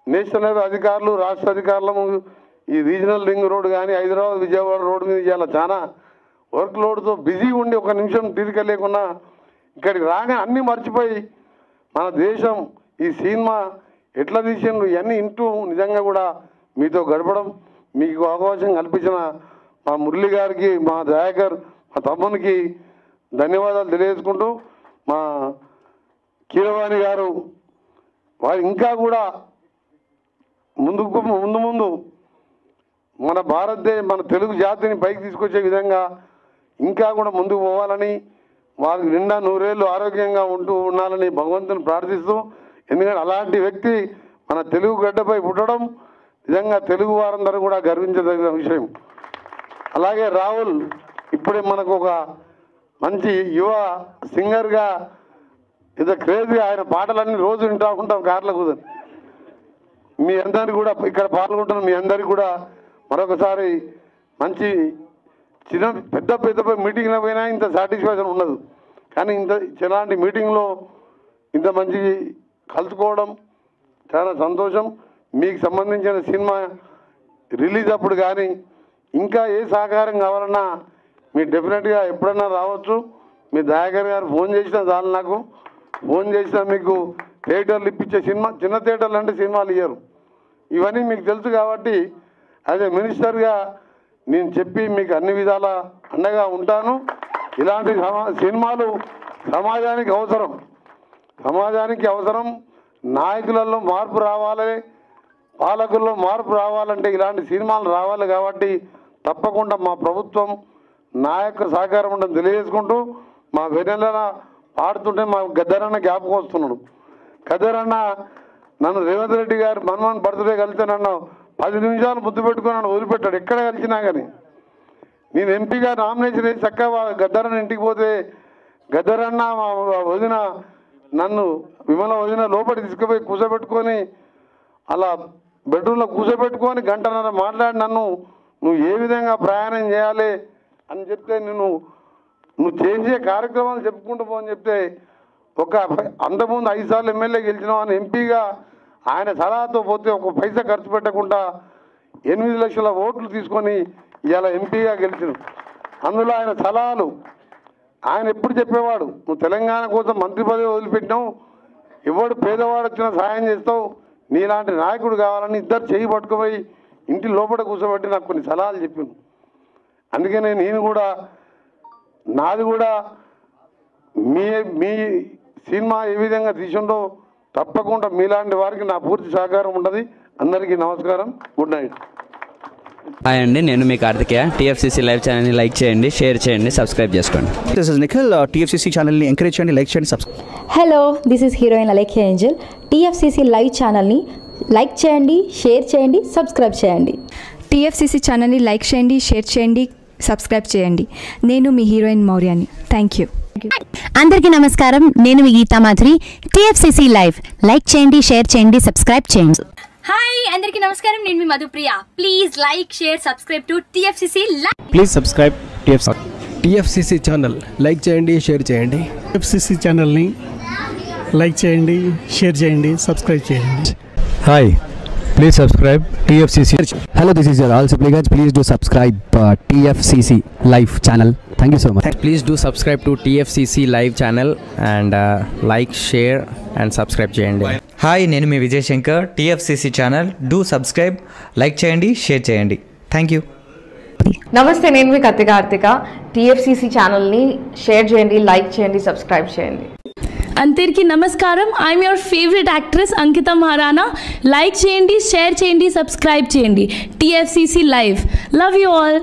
నేషనల్ హైవే అధికారులు, రాష్ట్ర అధికారులము, ఈ రీజనల్ రింగ్ రోడ్ కానీ హైదరాబాద్ విజయవాడ రోడ్డు మీద ఇవాళ చాలా వర్క్ లోడ్తో బిజీ ఉండి 1 నిమిషం తీరిక లేకుండా ఇక్కడికి రాగానే అన్నీ మర్చిపోయి మన దేశం ఈ సినిమా ఎట్లా తీసిండ్రు ఇవన్నీ ఇంటూ నిజంగా కూడా మీతో గడపడం, మీకు అవకాశం కల్పించిన మా మురళి గారికి, మా దయాకర్, మా తమ్మునికి ధన్యవాదాలు తెలియజేసుకుంటూ, మా కీరవాణి గారు వారు ఇంకా కూడా ముందు మన మన తెలుగు జాతిని పైకి తీసుకొచ్చే విధంగా ఇంకా కూడా ముందుకు పోవాలని, వారికి నిండా 100 ఏళ్ళు ఆరోగ్యంగా ఉండాలని భగవంతుని ప్రార్థిస్తూ, ఎందుకంటే అలాంటి వ్యక్తి మన తెలుగు గడ్డపై పుట్టడం నిజంగా తెలుగు వారందరూ కూడా గర్వించదగిన విషయం. అలాగే రాహుల్ ఇప్పుడే మనకు ఒక మంచి యువ సింగర్గా ఇంత క్రేజీ, ఆయన పాటలన్నీ రోజు వింటూ ఉంటాం కార్లో కూర్చొని. మీ అందరికీ కూడా ఇక్కడ పాల్గొంటున్న మీ అందరికీ కూడా మరొకసారి మంచి పెద్ద మీటింగ్లో పోయినా ఇంత సాటిస్ఫాక్షన్ ఉండదు, కానీ ఇలాంటి మీటింగ్లో ఇంత మంచి కలుసుకోవడం చాలా సంతోషం. మీకు సంబంధించిన సినిమా రిలీజ్ అప్పుడు కానీ ఇంకా ఏ సహకారం కావాలన్నా మీరు డెఫినెట్గా ఎప్పుడన్నా రావచ్చు. మీ దయాకర్ గారు ఫోన్ చేసినా చాలు, నాకు ఫోన్ చేసినా మీకు థియేటర్లు ఇప్పించే సినిమా, చిన్న థియేటర్లు అంటే సినిమాలు ఇయ్యరు, ఇవన్నీ మీకు తెలుసు. కాబట్టి అదే మినిస్టర్గా నేను చెప్పి మీకు అన్ని విధాల అండగా ఉంటాను. ఇలాంటి సినిమాలు సమాజానికి అవసరం. నాయకులలో మార్పు రావాలి, పాలకుల్లో మార్పు రావాలంటే ఇలాంటి సినిమాలు రావాలి. కాబట్టి తప్పకుండా మా ప్రభుత్వం నా యొక్క సహకారం ఉందని తెలియజేసుకుంటూ, మా వెన్నెల పాడుతుంటే మా గద్దరన్న జ్ఞాపకం వస్తున్నాడు. గద్దరన్న నన్ను రేవంత్ రెడ్డి గారు మన్మోహన్ బర్త్డే కలిస్తే నన్ను 10 నిమిషాలు ముద్దు పెట్టుకుని నన్ను వదిలిపెట్టాడు. ఎక్కడ కలిసినా కానీ నేను ఎంపీగా నామినేషన్ వేసి చక్కగా గద్దరన్న ఇంటికి పోతే గద్దరన్న మా వదిన నన్ను విమల వదిన లోపలికి తీసుకుపోయి కూర్చోబెట్టుకొని అలా బెడ్రూమ్లో కూర్చోబెట్టుకొని 1.5 గంటన్నర మాట్లాడి నువ్వు ఏ విధంగా ప్రయాణం చేయాలి అని చెప్తే నువ్వు చేసే కార్యక్రమాలు చెప్పుకుంటూ పోని చెప్తే అంతకుముందు 5 సార్లు ఎమ్మెల్యే గెలిచినావు అని ఎంపీగా ఆయన సలహాతో పోతే 1 పైసా ఖర్చు పెట్టకుండా 8 లక్షల ఓట్లు తీసుకొని ఇవాళ ఎంపీగా గెలిచినావు. అందులో ఆయన సలహాలు ఆయన ఎప్పుడు చెప్పేవాడు, నువ్వు తెలంగాణ కోసం మంత్రి పదవి వదిలిపెట్టినావు, ఎవడు పేదవాడు వచ్చినా సాయం చేస్తావు, నీలాంటి నాయకుడు కావాలని ఇద్దరు చేయి పట్టుకుపోయి ఇంటి లోపల కూర్చోబెట్టి నాకు కొన్ని సలహాలు చెప్పాను. అందుకనే నేను కూడా నాది కూడా మీ సినిమా ఏ విధంగా తీసిండో తప్పకుండా మీలాంటి వారికి నా పూర్తి సహకారం ఉంటుంది. అందరికీ నమస్కారం, గుడ్ నైట్. హాయ్ అండి, నేను మీ కార్తికేయ. టీఎఫ్సీసీ లైవ్ ఛానల్ని లైక్ చేయండి, షేర్ చేయండి, సబ్స్క్రైబ్ చేసుకోండి. This is Nikhil. టీఎఫ్సీసీ ఛానల్ని ఎంకరేజ్ చేయండి, లైక్ చేయండి, subscribe. Hello, this is heroine Alekhya Angel. TFCC live ఛానల్ని లైక్ చేయండి, షేర్ చేయండి, సబ్స్క్రైబ్ చేయండి. టీఎఫ్సీసీ ఛానల్ని లైక్ చేయండి, షేర్ చేయండి, సబ్స్క్రైబ్ చేయండి. నేను మీ హీరోయిన్ మౌర్యాని. Thank you. అందరికీ నమస్కారం, నేను మీ Geetha Madhuri. TFCC live like చేయండి, షేర్ చేయండి, సబ్స్క్రైబ్ చేయండి. హాయ్ అందరికీ నమస్కారం, నేను మీ Madhupriya. Please like, share, subscribe to TFCC live. Please subscribe TFCC channel. Like చేయండి, షేర్ చేయండి. టీఎఫ్సీసీ ఛానల్ని లైక్ చేయండి, షేర్ చేయండి, సబ్స్క్రైబ్ చేయండి. Hi, Please subscribe TFCC. Hello, this is your all supplicants. Please do subscribe TFCC Live channel. Thank you so much. Please do subscribe to TFCC Live channel and like, share and subscribe చేయండి. Hi, నేను మీ Vijay Shankar. TFCC channel do subscribe, like చేయండి, share చేయండి. Thank you. నమస్తే, నేను మీ Karthika. TFCC ఛానల్ని share చేయండి, లైక్ చేయండి, సబ్స్క్రైబ్ చేయండి. అందరికీ నమస్కారం. I'm your favourite actress Ankita Maharana. Like చేయండి, షేర్ చేయండి, సబ్స్క్రైబ్ చేయండి. TFCC Live. Love you all.